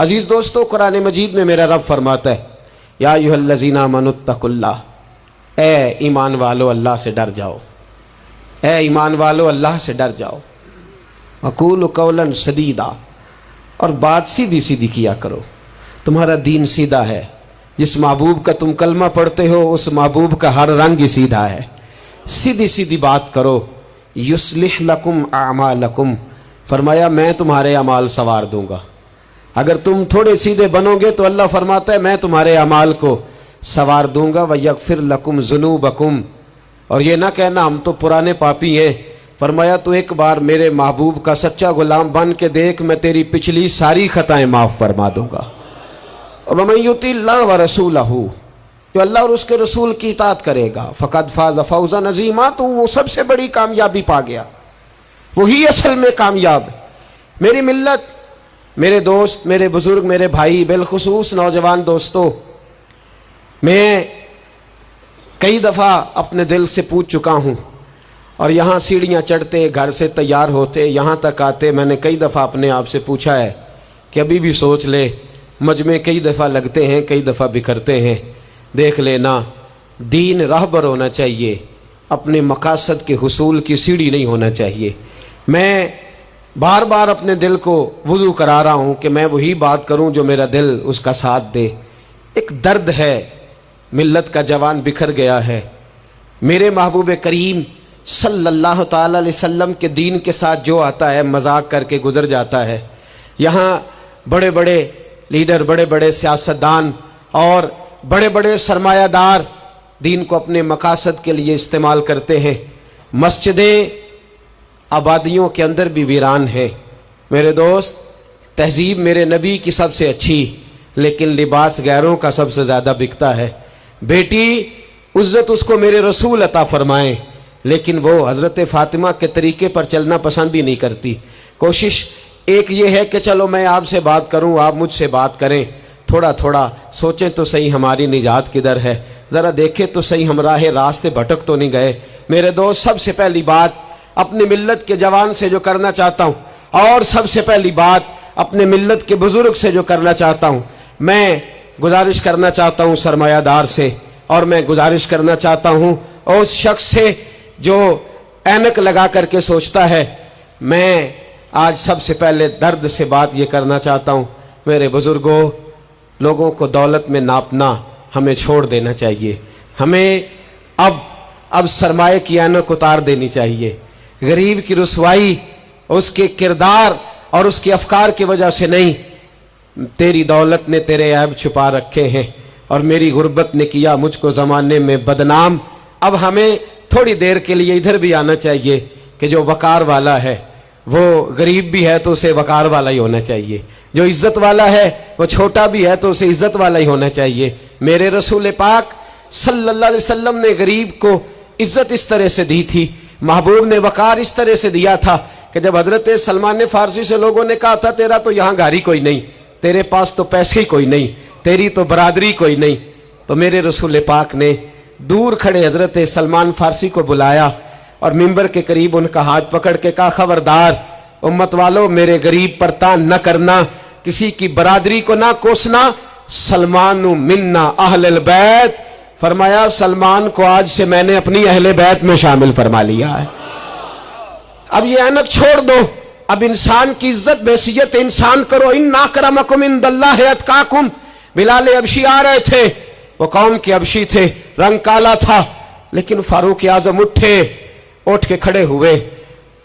عزیز دوستو، قرآن مجید میں میرا رب فرماتا ہے یا ایھا الذین آمنوا اتقوا اللہ، اے ایمان والو اللہ سے ڈر جاؤ، اے ایمان والو اللہ سے ڈر جاؤ، وقولوا قولا سدیدا، اور بات سیدھی سیدھی کیا کرو۔ تمہارا دین سیدھا ہے، جس محبوب کا تم کلمہ پڑھتے ہو اس محبوب کا ہر رنگ ہی سیدھا ہے، سیدھی سیدھی بات کرو۔ یصلح لکم اعمالکم، فرمایا میں تمہارے اعمال سنوار دوں گا۔ اگر تم تھوڑے سیدھے بنو گے تو اللہ فرماتا ہے میں تمہارے اعمال کو سنوار دوں گا۔ ویغفر لکم ذنوبکم، اور یہ نہ کہنا ہم تو پرانے پاپی ہیں، فرمایا تو ایک بار میرے محبوب کا سچا غلام بن کے دیکھ، میں تیری پچھلی ساری خطائیں معاف فرما دوں گا۔ اور وَمَن یُطِعِ اللَّهَ وَرَسُولَهُ، جو اللہ اور اس کے رسول کی اطاعت کرے گا، فقد فاز فوزا عظیما، تو وہ سب سے بڑی کامیابی پا گیا، وہی اصل میں کامیاب ہے۔ میری ملت، میرے دوست، میرے بزرگ، میرے بھائی، بالخصوص نوجوان دوستو، میں کئی دفعہ اپنے دل سے پوچھ چکا ہوں، اور یہاں سیڑھیاں چڑھتے، گھر سے تیار ہوتے، یہاں تک آتے، میں نے کئی دفعہ اپنے آپ سے پوچھا ہے کہ ابھی بھی سوچ لے، مجمع کئی دفعہ لگتے ہیں، کئی دفعہ بکھرتے ہیں، دیکھ لینا دین راہبر ہونا چاہیے، اپنے مقاصد کے حصول کی سیڑھی نہیں ہونا چاہیے۔ میں بار بار اپنے دل کو وضو کرا رہا ہوں کہ میں وہی بات کروں جو میرا دل اس کا ساتھ دے۔ ایک درد ہے، ملت کا جوان بکھر گیا ہے، میرے محبوب کریم صلی اللہ تعالی علیہ وسلم کے دین کے ساتھ جو آتا ہے مذاق کر کے گزر جاتا ہے۔ یہاں بڑے بڑے لیڈر، بڑے بڑے سیاستدان اور بڑے بڑے سرمایہ دار دین کو اپنے مقاصد کے لیے استعمال کرتے ہیں، مسجدیں آبادیوں کے اندر بھی ویران ہیں۔ میرے دوست، تہذیب میرے نبی کی سب سے اچھی، لیکن لباس غیروں کا سب سے زیادہ بکتا ہے۔ بیٹی عزت اس کو میرے رسول عطا فرمائیں، لیکن وہ حضرت فاطمہ کے طریقے پر چلنا پسند ہی نہیں کرتی۔ کوشش ایک یہ ہے کہ چلو میں آپ سے بات کروں، آپ مجھ سے بات کریں، تھوڑا تھوڑا سوچیں تو صحیح ہماری نجات کدھر ہے، ذرا دیکھیں تو صحیح ہم راہ راست سے بھٹک تو نہیں گئے۔ میرے دوست، سب سے پہلی بات اپنی ملت کے جوان سے جو کرنا چاہتا ہوں، اور سب سے پہلی بات اپنے ملت کے بزرگ سے جو کرنا چاہتا ہوں، میں گزارش کرنا چاہتا ہوں سرمایہ دار سے، اور میں گزارش کرنا چاہتا ہوں اس شخص سے جو اینک لگا کر کے سوچتا ہے۔ میں آج سب سے پہلے درد سے بات یہ کرنا چاہتا ہوں، میرے بزرگوں، لوگوں کو دولت میں ناپنا ہمیں چھوڑ دینا چاہیے۔ ہمیں اب سرمایہ کی اینک اتار دینی چاہیے۔ غریب کی رسوائی اس کے کردار اور اس کے افکار کی وجہ سے نہیں، تیری دولت نے تیرے عیب چھپا رکھے ہیں، اور میری غربت نے کیا مجھ کو زمانے میں بدنام۔ اب ہمیں تھوڑی دیر کے لیے ادھر بھی آنا چاہیے کہ جو وقار والا ہے وہ غریب بھی ہے تو اسے وقار والا ہی ہونا چاہیے، جو عزت والا ہے وہ چھوٹا بھی ہے تو اسے عزت والا ہی ہونا چاہیے۔ میرے رسول پاک صلی اللہ علیہ وسلم نے غریب کو عزت اس طرح سے دی تھی، محبوب نے وقار اس طرح سے دیا تھا کہ جب حضرت سلمان فارسی سے لوگوں نے کہا تھا تیرا تو یہاں گھر ہی کوئی نہیں، تیرے پاس تو پیسے ہی کوئی نہیں، تیری تو برادری کوئی نہیں، تو میرے رسول پاک نے دور کھڑے حضرت سلمان فارسی کو بلایا اور ممبر کے قریب ان کا ہاتھ پکڑ کے کہا خبردار امت والو، میرے غریب پر تان نہ کرنا، کسی کی برادری کو نہ کوسنا، سلمان منا اہل البیت، فرمایا سلمان کو آج سے میں نے اپنی اہل بیت میں شامل فرما لیا ہے۔ اب یہ اینک چھوڑ دو، اب انسان کی عزت بحیثیت انسان کرو۔ ان اکرمکم عند اللہ اتقاکم۔ بلال حبشی آ رہے تھے، وہ قوم کے حبشی تھے، رنگ کالا تھا، لیکن فاروق اعظم اٹھ کے کھڑے ہوئے،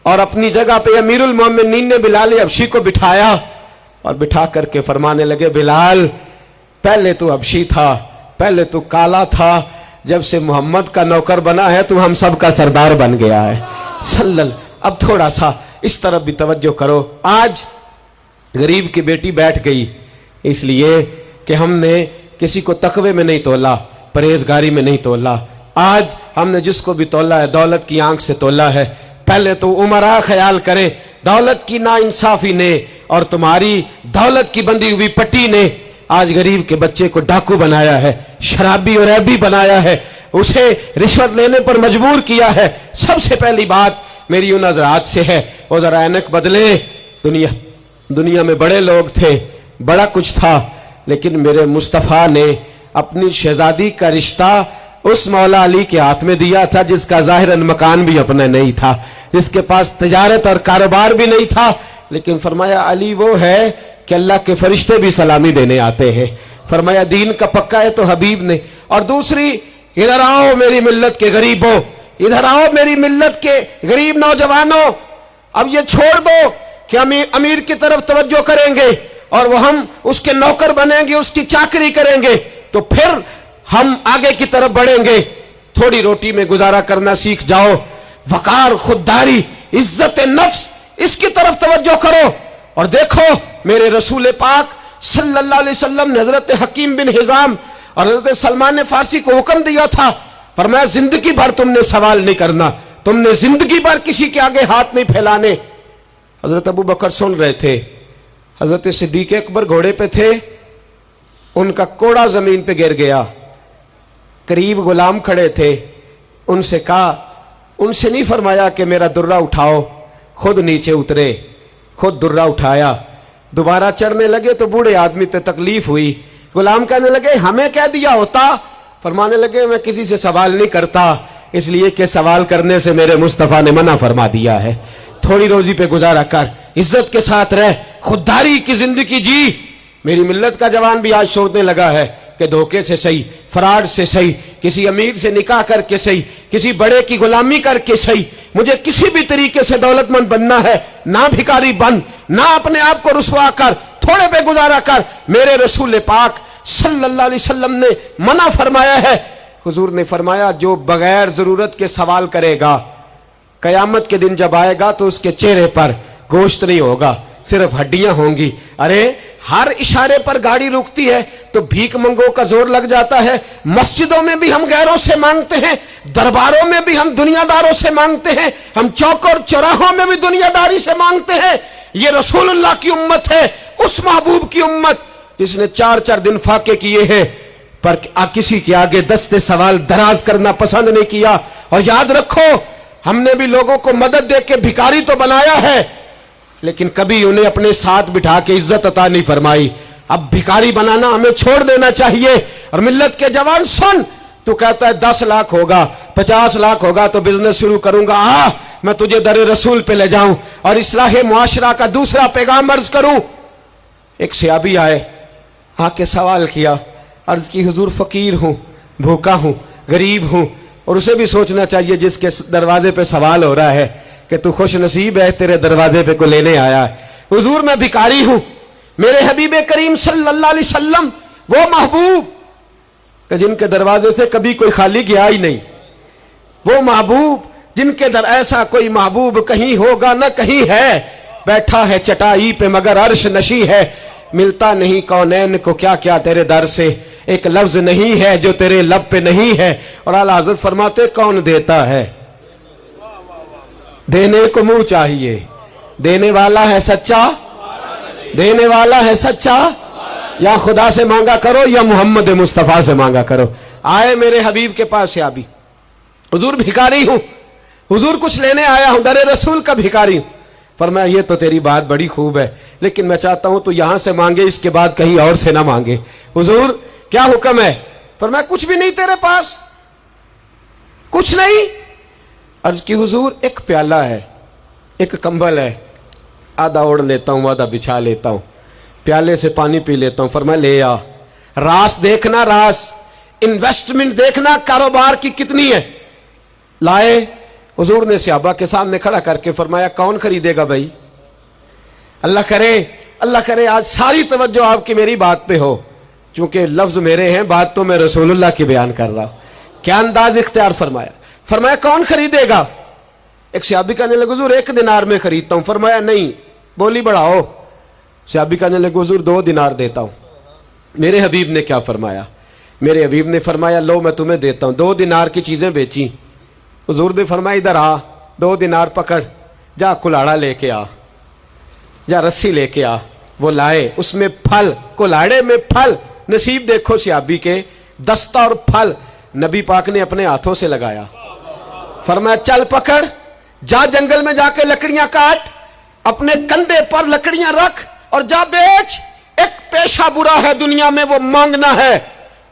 اور اپنی جگہ پہ امیر المومنین نے بلال حبشی کو بٹھایا، اور بٹھا کر کے فرمانے لگے بلال، پہلے تو حبشی تھا، پہلے تو کالا تھا، جب سے محمد کا نوکر بنا ہے تو ہم سب کا سردار بن گیا ہے۔ اب تھوڑا سا اس طرف بھی توجہ کرو۔ آج غریب کی بیٹی بیٹھ گئی اس لیے کہ ہم نے کسی کو تقوی میں نہیں تولا، پرہیزگاری میں نہیں تولا۔ آج ہم نے جس کو بھی تولا ہے دولت کی آنکھ سے تولا ہے۔ پہلے تو عمرہ خیال کرے، دولت کی ناانصافی نے اور تمہاری دولت کی بندھی ہوئی پٹی نے آج غریب کے بچے کو ڈاکو بنایا ہے، شرابی اور عیبی بنایا ہے، اسے رشوت لینے پر مجبور کیا ہے۔ سب سے پہلی بات میری ان حضرات سے ہے، وہ ذرا اینک بدلے۔ دنیا میں بڑے لوگ تھے، बड़ा कुछ था, लेकिन मेरे मुस्तफ़ा ने अपनी शहजादी का रिश्ता उस मौला अली के हाथ में दिया था जिसका ज़ाहिरन मकान भी अपना नहीं था, जिसके पास तिजारत और कारोबार भी नहीं था, लेकिन फरमाया अली वो है कि अल्लाह के फरिश्ते भी सलामी देने आते हैं। फरमाया दीन का पक्का है तो हबीब ने। और दूसरी, इधर आओ मेरी मिल्लत के गरीबों, इधर आओ मेरी मिल्लत के गरीब नौजवानों, अब ये छोड़ दो कि हम अमीर की तरफ तवज्जो करेंगे और वो हम उसके नौकर बनेंगे, उसकी चाकरी करेंगे, तो फिर हम आगे की तरफ बढ़ेंगे। थोड़ी रोटी में गुजारा करना सीख जाओ, वकार, खुददारी, इज्जत नफ्स, इसकी तरफ तवज्जो करो। और देखो मेरे रसूल पाक सल्लल्लाहु अलैहि वसल्लम ने हजरत हकीम बिन हिजाम और हजरत सलमान फारसी को हुक्म दिया था, फरमाया जिंदगी भर तुमने सवाल नहीं करना, तुमने जिंदगी भर किसी के आगे हाथ नहीं फैलाने। हजरत अबू बकर सुन रहे थे, हजरत सिद्दीक अकबर घोड़े पे थे, उनका कोड़ा जमीन पे गिर गया, करीब गुलाम खड़े थे, उनसे कहा, उनसे नहीं फरमाया कि मेरा दुर्रा उठाओ, खुद नीचे उतरे, खुद दुर्रा उठाया, दोबारा चढ़ने लगे तो बूढ़े आदमी से तकलीफ हुई। गुलाम कहने लगे हमें कह दिया होता, फरमाने लगे मैं किसी से सवाल नहीं करता, इसलिए कि सवाल करने से मेरे मुस्तफ़ा ने मना फरमा दिया है। थोड़ी रोजी पे गुजारा कर, इज्जत के साथ रह, खुददारी की जिंदगी जी। मेरी मिल्लत का जवान भी आज सोचने लगा है कि धोखे से सही, फराड से सही, किसी अमीर से निकाह करके सही, किसी बड़े की गुलामी करके सही, मुझे किसी भी तरीके से दौलतमंद बनना है, ना भिखारी बन, ना अपने आप को रुसवा कर, थोड़े पे गुजारा कर। मेरे रसूल पाक सल्लल्लाहु अलैहि वसल्लम ने मना फरमाया है। हुजूर ने फरमाया जो बगैर जरूरत के सवाल करेगा, कयामत के दिन जब आएगा तो उसके चेहरे पर गोश्त नहीं होगा, सिर्फ हड्डियां होंगी। अरे हर इशारे पर गाड़ी रुकती है तो भीख मंगों का जोर लग जाता है। मस्जिदों में भी हम गैरों से मांगते हैं, दरबारों में भी हम दुनियादारों से मांगते हैं, हम चौक और चौराहों में भी दुनियादारी से मांगते हैं। ये रसूलुल्लाह की उम्मत है, उस महबूब की उम्मत जिसने 4-4 दिन फाके किए हैं, पर किसी के आगे दस्ते सवाल दराज करना पसंद नहीं किया। और याद रखो, हमने भी लोगों को मदद दे के भिखारी तो बनाया है, लेकिन कभी उन्हें अपने साथ बिठा के इज्जत अता नहीं फरमाई। अब भिखारी बनाना हमें छोड़ देना चाहिए। और मिल्लत के जवान सुन, तू कहता है 10 लाख होगा, 50 लाख होगा तो बिजनेस शुरू करूंगा, मैं तुझे दर रसूल पे ले जाऊं और इस्लाह मुआशरा का दूसरा पैगाम अर्ज करूं। एक सहाबी आए, आके सवाल किया, अर्ज की हुजूर फकीर हूं, भूखा हूं, गरीब हूं। और उसे भी सोचना चाहिए जिसके दरवाजे पे सवाल हो रहा है कि तू खुश नसीब है, तेरे दरवाजे पे को लेने आया है। हुजूर मैं भिखारी हूं, मेरे हबीब करीम सल्लल्लाहु अलैहि वसल्लम वो महबूब कि जिनके दरवाजे से कभी कोई खाली गया ही नहीं, वो महबूब जिनके दर ऐसा कोई महबूब कहीं होगा न कहीं है, बैठा है चटाई पे मगर अर्श नशी है, मिलता नहीं कौनैन को क्या क्या तेरे दर से, एक लफ्ज नहीं है जो तेरे लब पे नहीं है। और आला हज़रत फरमाते कौन देता है, देने को मुंह चाहिए, देने वाला है सच्चा, देने वाला है सच्चा, या खुदा से मांगा करो या मोहम्मद मुस्तफा से मांगा करो। आए मेरे हबीब के पास से अभी, हुजूर भिखारी हूं, हुजूर कुछ लेने आया हूं, दर रसूल का भिखारी हूं। फरमाया ये तो तेरी बात बड़ी खूब है, लेकिन मैं चाहता हूं तो यहां से मांगे, इसके बाद कहीं और से ना मांगे। हुजूर क्या हुक्म है? फरमाया कुछ भी नहीं तेरे पास, कुछ नहीं। अर्ज की हुजूर एक प्याला है, एक कंबल है, आधा ओढ़ लेता हूं, आधा बिछा लेता हूं, प्याले से पानी पी लेता हूं। फरमाया ले आ, रास देखना, रास इन्वेस्टमेंट देखना कारोबार की कितनी है। लाए, हुजूर ने सहाबा के सामने खड़ा करके फरमाया कौन खरीदेगा भाई? अल्लाह करे आज सारी तवज्जो आपकी मेरी बात पे हो, क्योंकि लफ्ज मेरे हैं, बात तो मैं रसूलुल्लाह की बयान कर रहा हूं। क्या अंदाज इख्तियार फरमाया? फरमाया कौन खरीदेगा? एक सहाबी कहने लगे हुजूर 1 दिनार में खरीदता हूं। फरमाया नहीं, बोली बढ़ाओ। सहाबी कहने लगे हुजूर 2 दिनार देता हूं। मेरे हबीब ने क्या फरमाया? मेरे हबीब ने फरमाया लो मैं तुम्हें देता हूं। 2 दिनार की चीजें बेची। हुजूर ने फरमाया इधर आ, 2 दिनार पकड़, जा कुल्हाड़ा लेके आ, जा रस्सी लेके आ। वो लाए, उसमें फल, कुल्हाड़े में फल। नसीब देखो सहाबी के, दस्ता और फल नबी पाक ने अपने हाथों से लगाया। फरमाया चल पकड़, जा जंगल में जाके लकड़ियां काट, अपने कंधे पर लकड़ियां रख और जा बेच। एक पेशा बुरा है दुनिया में वो मांगना है,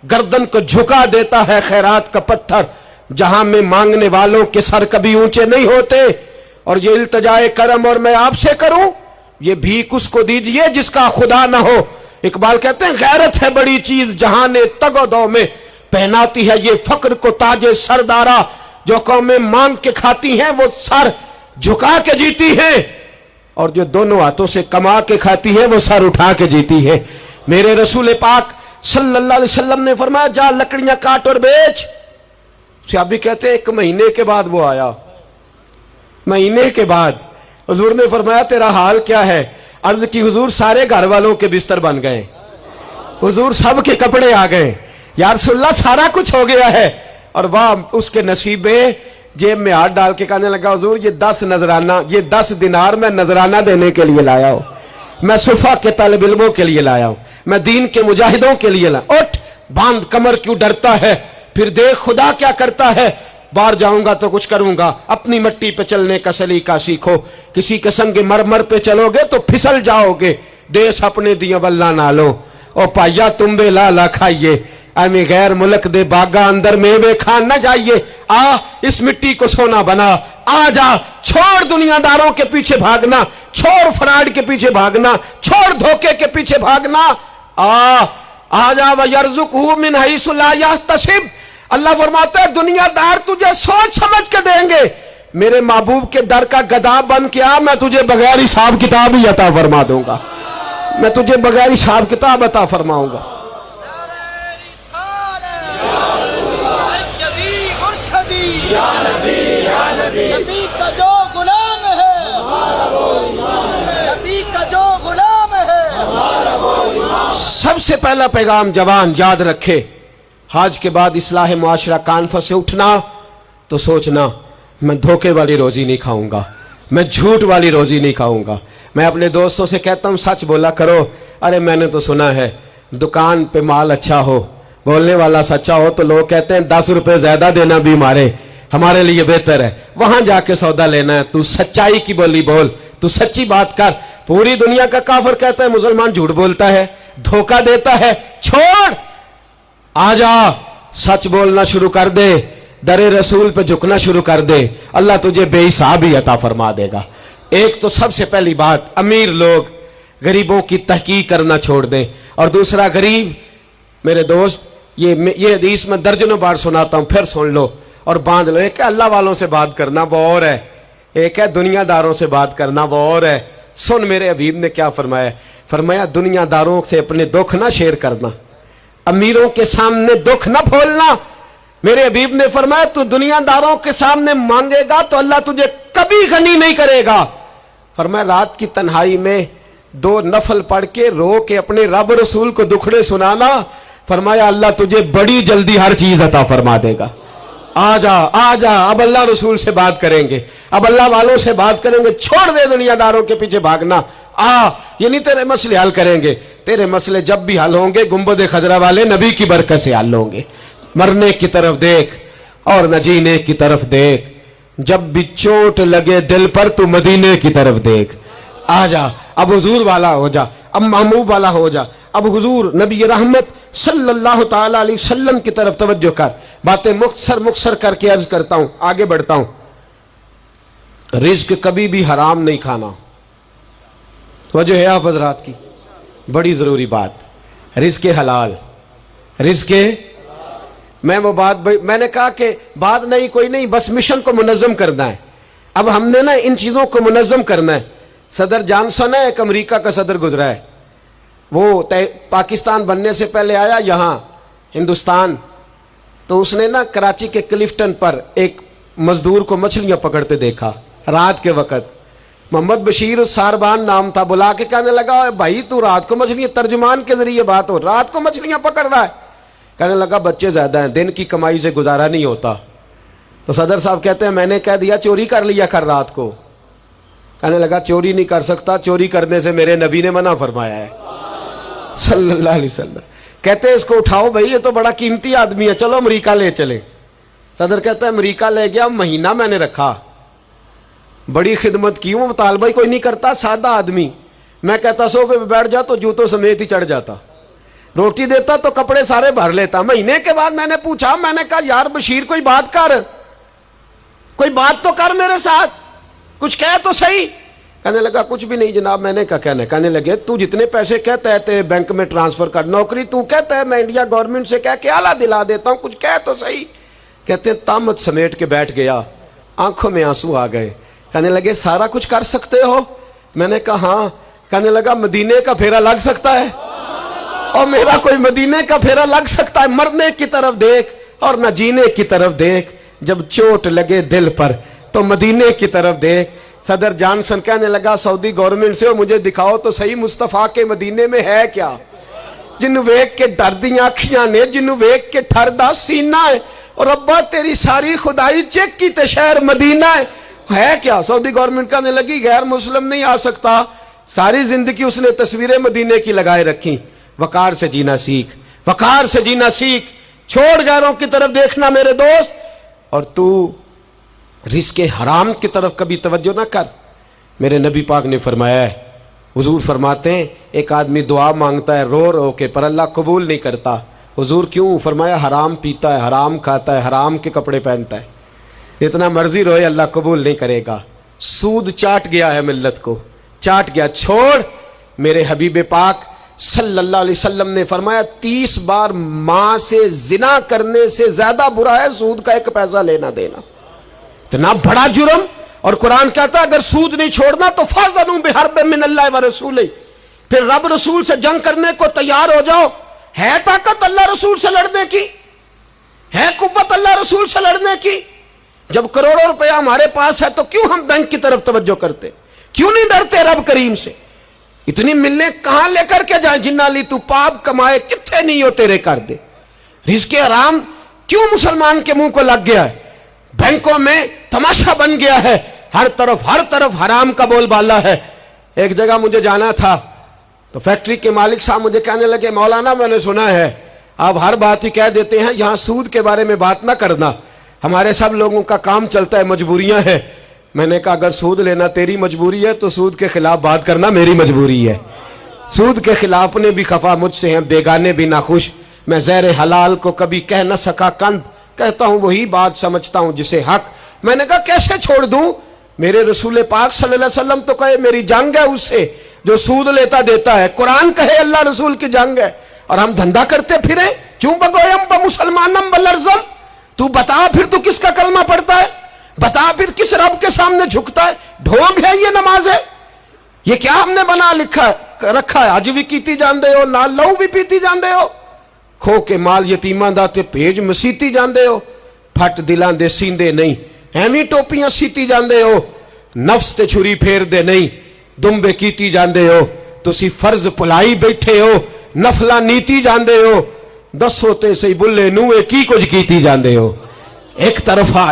गर्दन को झुका देता है खैरात का पत्थर, जहां में मांगने वालों के सर कभी ऊंचे नहीं होते। और ये इल्तजाए करम और मैं आपसे करूं, ये भीख उसको दीजिए जिसका खुदा ना हो। इकबाल कहते हैं गैरत है बड़ी चीज जहां ने तगोदो में पहनाती है ये फक्र को ताजे सरदारा, जो कौमें मांग के खाती हैं वो सर झुका के जीती हैं, और जो दोनों हाथों से कमा के खाती है वो सर उठा के जीती है। मेरे रसूल पाक सल्लल्लाहु अलैहि वसल्लम ने फरमाया जा लकड़ियां काट और बेच। सहाबी कहते हैं 1 महीने के बाद वो आया, महीने के बाद हुजूर ने फरमाया तेरा हाल क्या है? अर्ज की हुजूर सारे घर वालों के बिस्तर बन गए, हुजूर सब के कपड़े आ गए, या रसूलल्लाह सारा कुछ हो गया है। और वाह उसके नसीबे, जेब में हाथ डाल के कहने लगा हुजूर ये 10 नजराना, ये 10 दिनार मैं नजराना देने के लिए लाया हूं, मैं सुफा के तलब इल्मों के लिए लाया हूं, मैं दीन के मुजाहिदों के लिए लाया। उठ बांध कमर क्यों डरता है, फिर देख खुदा क्या करता है। बाहर जाऊंगा तो कुछ करूंगा, अपनी मिट्टी पे चलने का सलीका सीखो, किसी के संग मरमर पे चलोगे तो फिसल जाओगे, देश अपने दिया वल्ला ना लो। ओ पाइया तुम बे लाला खाइए, एवं गैर मुल्क दे बागा अंदर मेवे खान न जाइए। आ इस मिट्टी को सोना बना, आ जा, छोड़ दुनियादारों के पीछे भागना, छोड़ फ्रॉड के पीछे भागना, छोड़ धोखे के पीछे भागना। आ जा वयरजुकहू मिन हैसु ला यहतसिब। अल्लाह फरमाता है दुनियादार तुझे सोच समझ के देंगे, मेरे महबूब के दर का गदा बन के आ, मैं तुझे बगैर हिसाब किताब ही अता फरमा दूंगा, मैं तुझे बगैर हिसाब किताब अता फरमाऊंगा। नबी का जो गुलाम है, नबी का जो गुलाम है। सबसे पहला पैगाम जवान याद रखे, हाज के बाद इस्लाह मुआशरा कॉन्फ्रेंस से उठना तो सोचना मैं धोखे वाली रोजी नहीं खाऊंगा, मैं झूठ वाली रोजी नहीं खाऊंगा। मैं अपने दोस्तों से कहता हूं सच बोला करो। अरे मैंने तो सुना है दुकान पे माल अच्छा हो, बोलने वाला सच्चा हो तो लोग कहते हैं 10 रुपए ज्यादा देना भी हमारे लिए बेहतर है, वहां जाके सौदा लेना है। तू सच्चाई की बोली बोल, तू सच्ची बात कर। पूरी दुनिया का काफिर कहता है मुसलमान झूठ बोलता है, धोखा देता है, छोड़ आजा सच बोलना शुरू कर दे, दरे रसूल पे झुकना शुरू कर दे, अल्लाह तुझे बेहिसाब ही अता फरमा देगा। एक तो सबसे पहली बात अमीर लोग गरीबों की तहकीक करना छोड़ दें, और दूसरा गरीब मेरे दोस्त ये हदीस में दर्जनों बार सुनाता हूं, फिर सुन लो और बांध लो। एक है अल्लाह वालों से बात करना वो और है, एक है दुनियादारों से बात करना वो और है। सुन मेरे हबीब ने क्या फरमाया, फरमाया दुनियादारों से अपने दुख ना शेयर करना, अमीरों के सामने दुख ना खोलना। मेरे हबीब ने फरमाया तू दुनियादारों के सामने मांगेगा तो अल्लाह तुझे कभी गनी नहीं करेगा। फरमाया रात की तन्हाई में 2 नफल पढ़ के रो के अपने रब रसूल को दुखड़े सुनाना, फरमाया अल्लाह तुझे बड़ी जल्दी हर चीज अता फरमा देगा। आजा अब अल्लाह रसूल से बात करेंगे, अब अल्लाह वालों से बात करेंगे, छोड़ दे दुनियादारों के पीछे भागना। ये नहीं तेरे मसले हल करेंगे, तेरे मसले जब भी हल होंगे गुंबद खजरा वाले नबी की बरकत से हल होंगे। मरने की तरफ देख और न जीने की तरफ देख, जब भी चोट लगे दिल पर तू मदीने की तरफ देख। आजा अब हुजूर वाला हो जा, अब महबूब वाला हो जा, अब हुजूर नबी रहमत सल्लल्लाहु ताला अलैहि वसल्लम की तरफ तवज्जो कर। बातें मुख्तसर करके अर्ज करता हूं, आगे बढ़ता हूं। रिज्क कभी भी हराम नहीं खाना, तवज्जो है आप हजरात की, बड़ी जरूरी बात। रिज्क हलाल, रिज्क मैं वो बात मैंने कहा कि बात नहीं कोई नहीं, बस मिशन को मुनज़्ज़म करना है। अब हमने ना इन चीजों को मुनज़्ज़म करना है। सदर जॉनसन है, एक अमेरिका का सदर गुजरा है, वो पाकिस्तान बनने से पहले आया यहां हिंदुस्तान, तो उसने ना कराची के क्लिफ्टन पर एक मजदूर को मछलियां पकड़ते देखा रात के वक्त। मोहम्मद बशीर सारबान नाम था, बुला के कहने लगा भाई तू रात को मछलियां, तर्जुमान के जरिए बात हो, रात को मछलियां पकड़ रहा है। कहने लगा बच्चे ज्यादा हैं, दिन की कमाई से गुजारा नहीं होता। तो सदर साहब कहते हैं मैंने कह दिया चोरी कर लिया कर रात को। कहने लगा चोरी नहीं कर सकता, चोरी करने से मेरे नबी ने मना फरमाया है सल्लल्लाहु अलैहि वसल्लम। कहते हैं इसको उठाओ भाई, ये तो बड़ा कीमती आदमी है, चलो अमेरिका ले चले। सदर कहता है अमेरिका ले गया, महीना मैंने रखा, बड़ी खिदमत की, वो मुतालबा कोई नहीं करता, सादा आदमी। मैं कहता सोफे पे बैठ जा तो जूतों समेत ही चढ़ जाता, रोटी देता तो कपड़े सारे भर लेता। महीने के बाद मैंने पूछा, मैंने कहा यार बशीर कोई बात कर, कोई बात तो कर मेरे साथ, कुछ कह तो सही। कहने लगा कुछ भी नहीं जनाब। मैंने कहा कहने कहने लगे तू जितने पैसे कहता है तेरे बैंक में ट्रांसफर कर, नौकरी तू कहता है मैं इंडिया गवर्नमेंट से कह के आला दिला देता हूं, कुछ कह तो सही। कहते तामत समेट के बैठ गया, आंखों में आंसू आ गए। कहने लगे सारा कुछ कर सकते हो? मैंने कहा हाँ। कहने लगा मदीने का फेरा लग सकता है? और मेरा कोई मदीने का फेरा लग सकता है? मरने की तरफ देख और न जीने की तरफ देख, जब चोट लगे दिल पर तो मदीने की तरफ देख। सदर जॉनसन कहने लगा सऊदी गवर्नमेंट से मुझे दिखाओ तो सही मुस्तफा के मदीने में है क्या, जिन्हों वेख के डर दी अखियां ने, जिन्हों वेख के ठरदा सीना है। और अब्बा तेरी सारी खुदाई चेक की ते शहर मदीना है क्या? सऊदी गवर्नमेंट कहने लगी गैर मुस्लिम नहीं आ सकता। सारी जिंदगी उसने तस्वीरें मदीने की लगाए रखी। वकार से जीना सीख, वकार से जीना सीख, छोड़ गैरों की तरफ देखना मेरे दोस्त। और तू रिस्के हराम की तरफ कभी तवज्जो ना कर। मेरे नबी पाक ने फरमाया है, हुजूर फरमाते हैं एक आदमी दुआ मांगता है रो रो के पर अल्लाह कबूल नहीं करता। हुजूर क्यों? फरमाया हराम पीता है, हराम खाता है, हराम के कपड़े पहनता है, इतना मर्जी रोए अल्लाह कबूल नहीं करेगा। सूद चाट गया है मिल्लत को, चाट गया। छोड़। मेरे हबीब पाक सल्लल्लाहु अलैहि वसल्लम ने फरमाया 30 बार मां से जिना करने से ज्यादा बुरा है सूद का 1 पैसा लेना देना, इतना बड़ा जुर्म। और कुरान कहता है अगर सूद नहीं छोड़ना तो फज़नु बिहर्बिन मिनल्लाहि व रसूलिही, फिर रब रसूल से जंग करने को तैयार हो जाओ। है ताकत अल्लाह रसूल से लड़ने की, है कुव्वत अल्लाह रसूल से लड़ने की। जब करोड़ों रुपया हमारे पास है तो क्यों हम बैंक की तरफ तवज्जो करते, क्यों नहीं डरते रब करीम से? इतनी मिलने कहां लेकर के जाए? जिन्नाली तू पाप कमाए कितने नहीं हो तेरे कर दे। रिज़्क़े हराम क्यों मुसलमान के मुंह को लग गया है? बैंकों में तमाशा बन गया है, हर तरफ हराम का बोलबाला है। एक जगह मुझे जाना था तो फैक्ट्री के मालिक साहब मुझे कहने लगे मौलाना मैंने सुना है आप हर बात ही कह देते हैं, यहां सूद के बारे में बात ना करना, हमारे सब लोगों का काम चलता है, मजबूरियां हैं। मैंने कहा अगर सूद लेना तेरी मजबूरी है तो सूद के खिलाफ बात करना मेरी मजबूरी है। सूद के खिलाफ ने भी खफा मुझसे हैं, बेगाने भी नाखुश। मैं ज़हर हलाल को कभी कह न सका कंद, कहता हूं वही बात समझता हूं जिसे हक। मैंने कहा कैसे छोड़ दूं? मेरे रसूल पाक सल्लल्लाहु अलैहि वसल्लम तो कहे मेरी जंग है उससे जो सूद लेता देता है। कुरान कहे अल्लाह रसूल की जंग है और हम धंधा करते फिरे। क्यों बगोयम ब मुसलमानम बलरजम, तू बता फिर तू किसका कलमा पढ़ता है, बता फिर किस रब के सामने झुकता है? ढोंग है ये नमाज है? ये क्या हमने बना रखा है? अज भी कीती जांदे हो, नाल लहू भी पीती जांदे हो, खो के माल यतीमां दा ते भेज मसीती जांदे हो, फट दिलां दे सींदे नहीं, एवं टोपियां सीती जांदे हो, नफ्स ते छुरी फेरदे नहीं, दुंबे कीती जांदे हो, तुसी फर्ज भुलाई बैठे हो, नफला नीती जांदे हो, दसो ते सही बुल्ले नूए की कुछ कीती जांदे हो। एक तरफा